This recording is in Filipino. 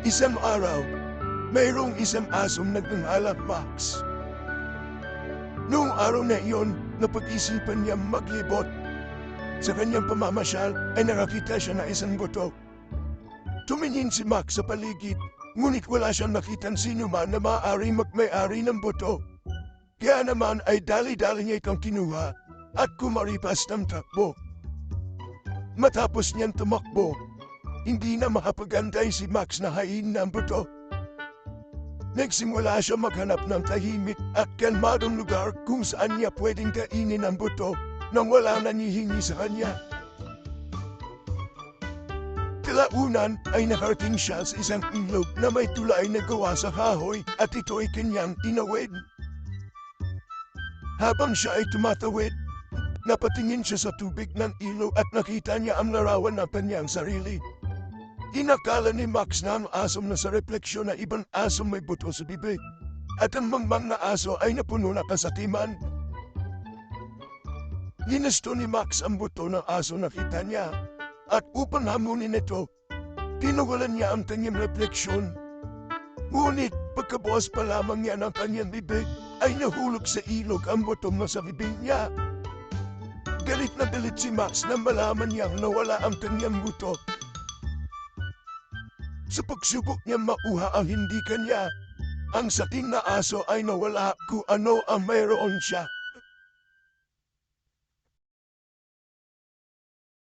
Isang araw, mayroong isang asong nagtanghalang Max. Noong araw na iyon, napag-isipan niya maglibot. Sa kanyang pamamasyal ay nakakita siya ng isang buto. Tumingin si Max sa paligid, ngunit wala siyang nakitang sino man na maaaring magmay-ari ng buto. Kaya naman ay dali-dali niya itong kinuha at kumaripas ng takbo. Matapos niyang tumakbo, hindi na makapagantay si Max na hain ng buto. Nagsimula siya maghanap ng tahimik at kalmadong lugar kung saan niya pwedeng kainin ang buto nang wala nangihingi sa kanya. Kalaunan ay nakarating siya sa isang ilog na may tulay na gawa sa kahoy at ito ay kanyang tinawid. Habang siya ay tumatawid, napatingin siya sa tubig ng ilog at nakita niya ang larawan ng kanyang sarili. Inakala ni Max na ang asom na sa refleksyon na ibang asom may buto sa bibig at ang mangmang na aso ay napuno na kasatiman. Ginusto ni Max ang buto ng aso na kita niya at upang hamunin ito, tinugulan niya ang kanyang refleksyon. Ngunit pagkabukas pa lamang niya ng kanyang bibig ay nahulog sa ilog ang buto na sa bibig niya. Galit na galit si Max nang malaman niyang nawala ang kanyang buto. Sa pagsubok niya mauha ang hindi kanya, ang sating na aso ay nawala kung ano ang mayroon siya.